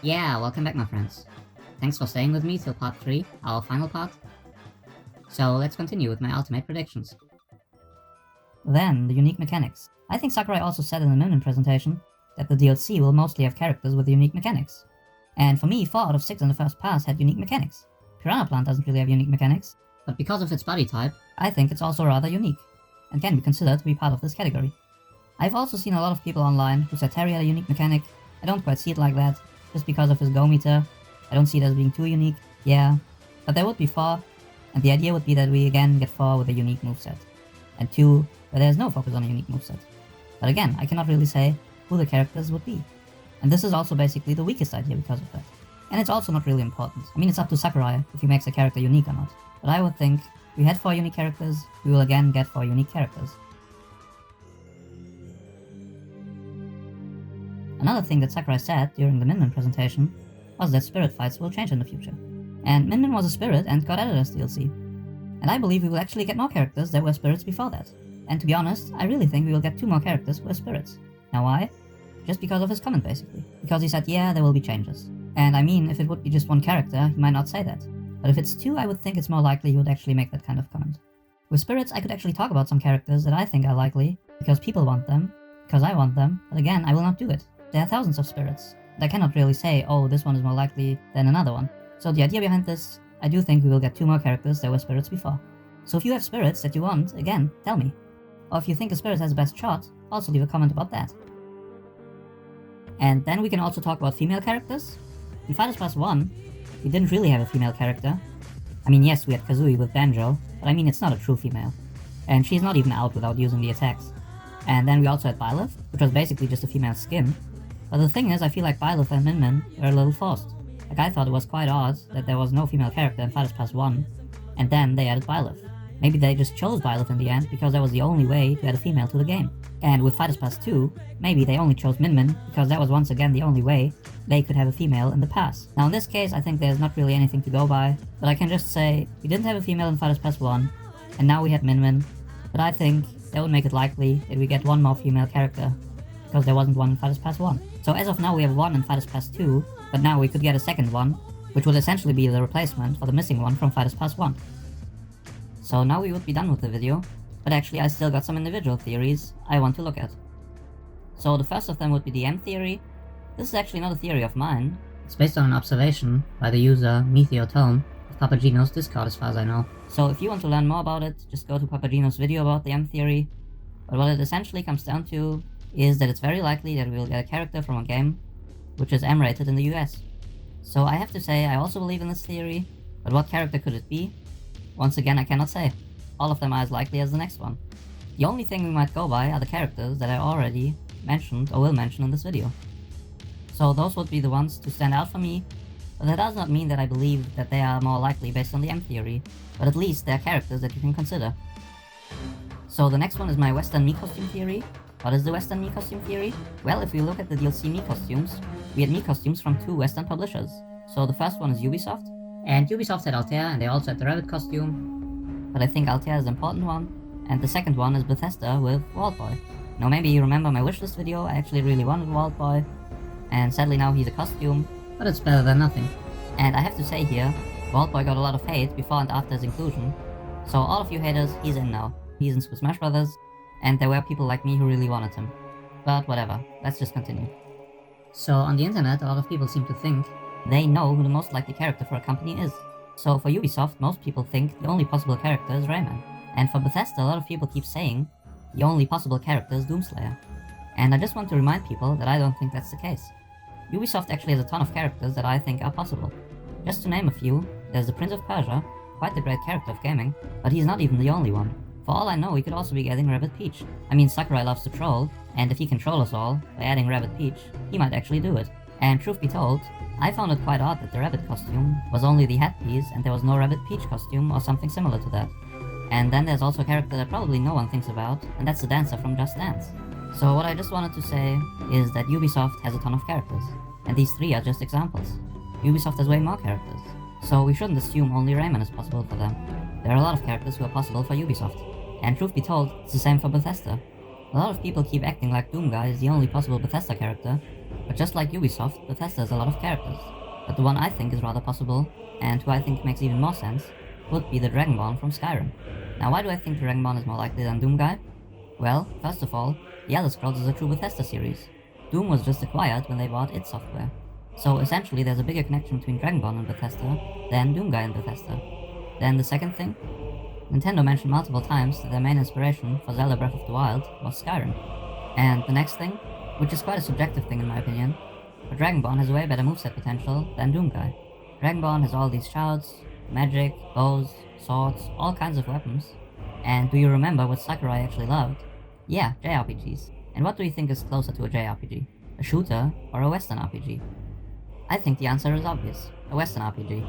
Yeah, welcome back my friends. Thanks for staying with me till part 3, our final part. So let's continue with my ultimate predictions. Then, the unique mechanics. I think Sakurai also said in the Minion presentation that the DLC will mostly have characters with unique mechanics. And for me, 4 out of 6 in the first pass had unique mechanics. Piranha doesn't really have unique mechanics, but because of its body type, I think it's also rather unique, and can be considered to be part of this category. I've also seen a lot of people online who said Terry had a unique mechanic. I don't quite see it like that, just because of his go meter. I don't see it as being too unique, yeah, but there would be 4, and the idea would be that we again get 4 with a unique moveset, and 2 where there's no focus on a unique moveset. But again, I cannot really say who the characters would be. And this is also basically the weakest idea because of that. And it's also not really important. I mean, it's up to Sakurai if he makes a character unique or not. But I would think, if we had 4 unique characters, we will again get 4 unique characters. Another thing that Sakurai said during the Min presentation was that spirit fights will change in the future. And Min was a spirit and got added as DLC. And I believe we will actually get more characters that were spirits before that. And to be honest, I really think we will get 2 more characters who are spirits. Now why? Just because of his comment basically. Because he said, yeah, there will be changes. And I mean, if it would be just 1 character, he might not say that. But if it's 2, I would think it's more likely he would actually make that kind of comment. With spirits, I could actually talk about some characters that I think are likely, because people want them, because I want them, but again, I will not do it. There are thousands of spirits, and I cannot really say, oh, this one is more likely than another one. So the idea behind this, I do think we will get 2 more characters that were spirits before. So if you have spirits that you want, again, tell me. Or if you think a spirit has the best shot, also leave a comment about that. And then we can also talk about female characters. In Fighters Pass 1, we didn't really have a female character. I mean, yes, we had Kazooie with Banjo, but I mean, it's not a true female. And she's not even out without using the attacks. And then we also had Byleth, which was basically just a female skin. But the thing is, I feel like Byleth and Min were a little forced. Like, I thought it was quite odd that there was no female character in Fighters Pass 1, and then they added Byleth. Maybe they just chose Byleth in the end because that was the only way to add a female to the game. And with Fighters Pass 2, maybe they only chose Min because that was once again the only way they could have a female in the pass. Now in this case, I think there's not really anything to go by, but I can just say we didn't have a female in Fighters Pass 1, and now we had Min, but I think that would make it likely that we get 1 more female character, because there wasn't one in Fighters Pass 1. So as of now we have 1 in Fighters Pass 2, but now we could get a second one, which would essentially be the replacement for the missing one from Fighters Pass 1. So now we would be done with the video, but actually I still got some individual theories I want to look at. So the first of them would be the M theory. This is actually not a theory of mine. It's based on an observation by the user Meteotome of Papagino's Discord as far as I know. So if you want to learn more about it, just go to Papagino's video about the M theory. But what it essentially comes down to is that it's very likely that we will get a character from a game which is M-rated in the US. So I have to say I also believe in this theory, but what character could it be? Once again, I cannot say. All of them are as likely as the next one. The only thing we might go by are the characters that I already mentioned or will mention in this video. So those would be the ones to stand out for me, but that does not mean that I believe that they are more likely based on the M theory, but at least they are characters that you can consider. So the next one is my Western Mii costume theory. What is the Western Mii costume theory? Well, if we look at the DLC Mii costumes, we had Mii costumes from 2 Western publishers. So the first one is Ubisoft, and Ubisoft had Altair, and they also had the rabbit costume, but I think Altair is the important one, and the second one is Bethesda with Vault Boy. Now maybe you remember my wishlist video, I actually really wanted Vault Boy, and sadly now he's a costume, but it's better than nothing. And I have to say here, Vault Boy got a lot of hate before and after his inclusion, so all of you haters, he's in now. He's in Super Smash Bros., and there were people like me who really wanted him. But whatever, let's just continue. So on the internet, a lot of people seem to think they know who the most likely character for a company is. So for Ubisoft, most people think the only possible character is Rayman. And for Bethesda, a lot of people keep saying the only possible character is Doomslayer. And I just want to remind people that I don't think that's the case. Ubisoft actually has a ton of characters that I think are possible. Just to name a few, there's the Prince of Persia, quite the great character of gaming, but he's not even the only one. For all I know, we could also be getting Rabbit Peach. I mean, Sakurai loves to troll, and if he can troll us all by adding Rabbit Peach, he might actually do it. And truth be told, I found it quite odd that the rabbit costume was only the headpiece and there was no Rabbit Peach costume or something similar to that. And then there's also a character that probably no one thinks about, and that's the dancer from Just Dance. So what I just wanted to say is that Ubisoft has a ton of characters, and these 3 are just examples. Ubisoft has way more characters, so we shouldn't assume only Rayman is possible for them. There are a lot of characters who are possible for Ubisoft. And truth be told, it's the same for Bethesda. A lot of people keep acting like Doom Guy is the only possible Bethesda character, But just like Ubisoft, Bethesda has a lot of characters. But the one I think is rather possible, and who I think makes even more sense, would be the Dragonborn from Skyrim. Now why do I think the Dragonborn is more likely than Doomguy? Well, first of all, the Elder Scrolls is a true Bethesda series. Doom was just acquired when they bought id Software. So essentially there's a bigger connection between Dragonborn and Bethesda than Doomguy and Bethesda. Then the second thing, Nintendo mentioned multiple times that their main inspiration for Zelda Breath of the Wild was Skyrim. And the next thing, which is quite a subjective thing in my opinion, but Dragonborn has a way better moveset potential than Doomguy. Dragonborn has all these shouts, magic, bows, swords, all kinds of weapons. And do you remember what Sakurai actually loved? Yeah, JRPGs. And what do you think is closer to a JRPG? A shooter or a Western RPG? I think the answer is obvious, a Western RPG.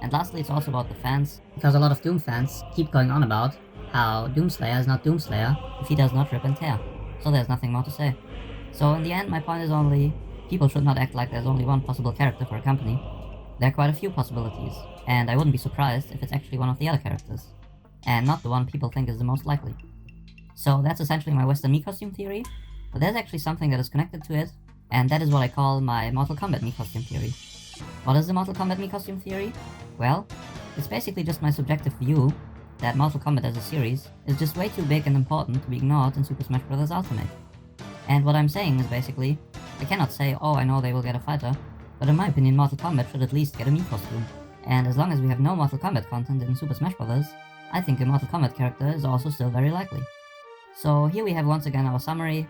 And lastly, it's also about the fans, because a lot of Doom fans keep going on about how Doomslayer is not Doomslayer if he does not rip and tear. So there's nothing more to say. So in the end, my point is only, people should not act like there's only one possible character for a company. There are quite a few possibilities, and I wouldn't be surprised if it's actually one of the other characters, and not the one people think is the most likely. So that's essentially my Western Mii costume theory, but there's actually something that is connected to it, and that is what I call my Mortal Kombat Mii costume theory. What is the Mortal Kombat Mii costume theory? Well, it's basically just my subjective view that Mortal Kombat as a series is just way too big and important to be ignored in Super Smash Bros. Ultimate. And what I'm saying is basically, I cannot say, oh I know they will get a fighter, but in my opinion Mortal Kombat should at least get a Mii costume. And as long as we have no Mortal Kombat content in Super Smash Bros., I think a Mortal Kombat character is also still very likely. So here we have once again our summary.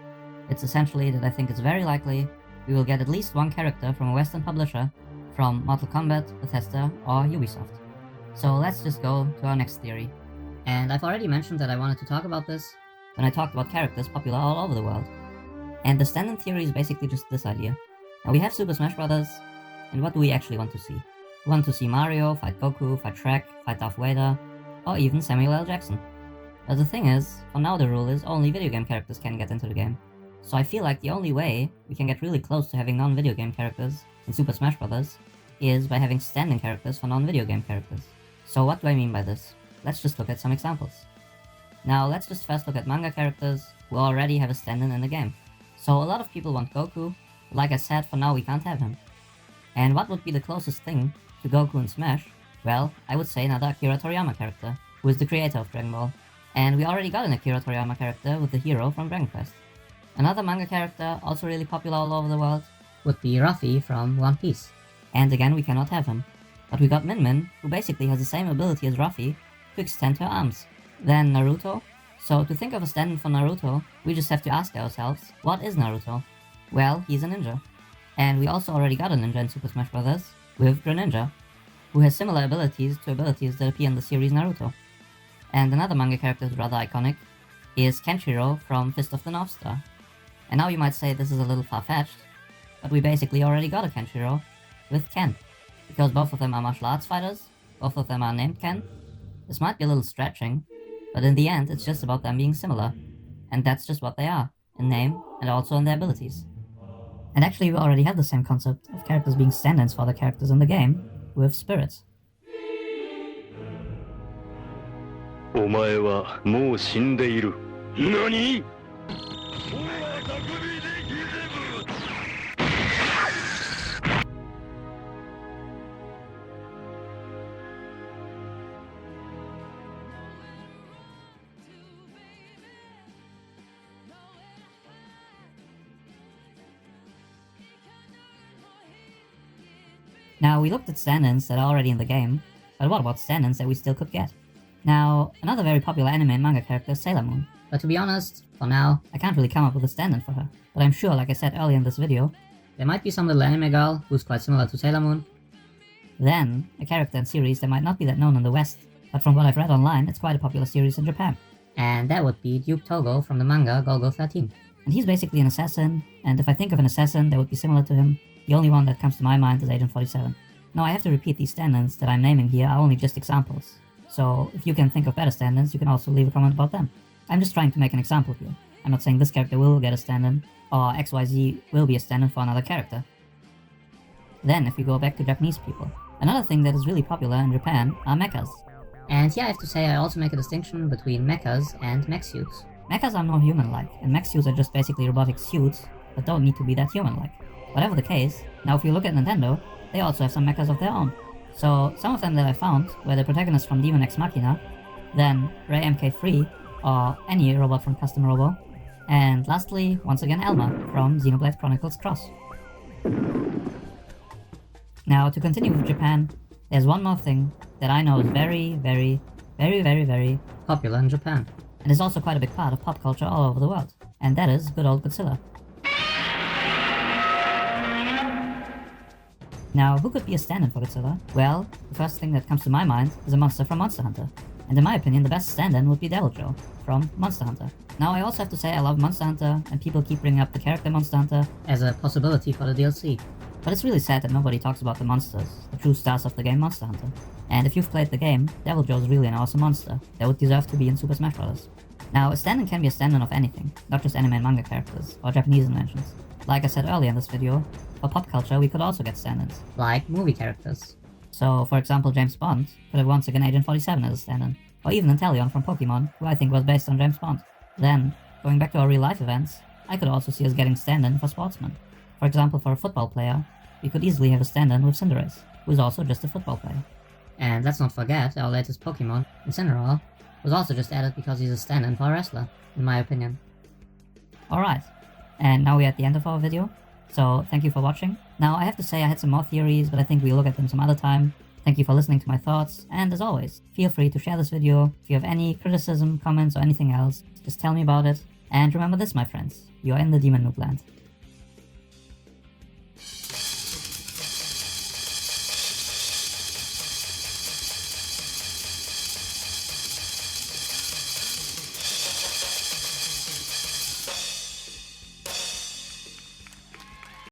It's essentially that I think it's very likely we will get at least one character from a Western publisher from Mortal Kombat, Bethesda, or Ubisoft. So let's just go to our next theory. And I've already mentioned that I wanted to talk about this when I talked about characters popular all over the world. And the stand-in theory is basically just this idea. Now we have Super Smash Bros., and what do we actually want to see? We want to see Mario fight Goku, fight Shrek, fight Darth Vader, or even Samuel L. Jackson. But the thing is, for now the rule is only video game characters can get into the game. So I feel like the only way we can get really close to having non-video game characters in Super Smash Bros. Is by having stand-in characters for non-video game characters. So what do I mean by this? Let's just look at some examples. Now let's just first look at manga characters who already have a stand-in in the game. So a lot of people want Goku, but like I said, for now we can't have him. And what would be the closest thing to Goku in Smash? Well, I would say another Akira Toriyama character, who is the creator of Dragon Ball. And we already got an Akira Toriyama character with the hero from Dragon Quest. Another manga character, also really popular all over the world, would be Ruffy from One Piece. And again, we cannot have him. But we got Min Min, who basically has the same ability as Ruffy to extend her arms. Then Naruto. So to think of a stand-in for Naruto, we just have to ask ourselves, what is Naruto? Well, he's a ninja. And we also already got a ninja in Super Smash Bros. With Greninja, who has similar abilities to abilities that appear in the series Naruto. And another manga character who's rather iconic is Kenshiro from Fist of the North Star. And now you might say this is a little far-fetched, but we basically already got a Kenshiro with Ken, because both of them are martial arts fighters, both of them are named Ken. This might be a little stretching, but in the end it's just about them being similar, and that's just what they are, in name and also in their abilities. And actually we already have the same concept of characters being stand-ins for other characters in the game, with spirits. お前はもう死んでいる。何? Now, we looked at stand-ins that are already in the game, but what about stand-ins that we still could get? Now, another very popular anime and manga character is Sailor Moon. But to be honest, for now, I can't really come up with a stand-in for her. But I'm sure, like I said earlier in this video, there might be some little anime girl who's quite similar to Sailor Moon. Then, a character and series that might not be that known in the West, but from what I've read online, it's quite a popular series in Japan. And that would be Duke Togo from the manga Golgo 13. And he's basically an assassin, and if I think of an assassin that would be similar to him, the only one that comes to my mind is Agent 47. Now I have to repeat these stand-ins that I'm naming here are only just examples. So if you can think of better stand-ins, you can also leave a comment about them. I'm just trying to make an example here. I'm not saying this character will get a stand-in, or XYZ will be a stand-in for another character. Then if we go back to Japanese people, another thing that is really popular in Japan are mechas. And here I have to say I also make a distinction between mechas and mech suits. Mechas are more human-like, and mech suits are just basically robotic suits that don't need to be that human-like. Whatever the case, now if you look at Nintendo, they also have some mechas of their own. So some of them that I found were the protagonist from Demon X Machina, then Ray MK3, or any robot from Custom Robo, and lastly, once again Elma from Xenoblade Chronicles Cross. Now, to continue with Japan, there's one more thing that I know is very popular in Japan, and is also quite a big part of pop culture all over the world, and that is good old Godzilla. Now, who could be a stand-in for Godzilla? Well, the first thing that comes to my mind is a monster from Monster Hunter, and in my opinion the best stand-in would be Deviljho from Monster Hunter. Now, I also have to say I love Monster Hunter, and people keep bringing up the character Monster Hunter as a possibility for the DLC. But it's really sad that nobody talks about the monsters, the true stars of the game Monster Hunter. And if you've played the game, Deviljho is really an awesome monster that would deserve to be in Super Smash Bros. Now, a stand-in can be a stand-in of anything, not just anime and manga characters, or Japanese inventions. Like I said earlier in this video, for pop culture we could also get stand-ins, like movie characters. So, for example, James Bond could have once again Agent 47 as a stand-in, or even Inteleon from Pokemon, who I think was based on James Bond. Then, going back to our real-life events, I could also see us getting stand-in for sportsmen. For example, for a football player, we could easily have a stand-in with Cinderace, who is also just a football player. And let's not forget, our latest Pokemon, Incineroar, was also just added because he's a stand-in for a wrestler, in my opinion. Alright, and now we're at the end of our video, so thank you for watching. Now, I have to say I had some more theories, but I think we'll look at them some other time. Thank you for listening to my thoughts, and as always, feel free to share this video. If you have any criticism, comments, or anything else, just tell me about it. And remember this, my friends, you are in the Daemonnoobland.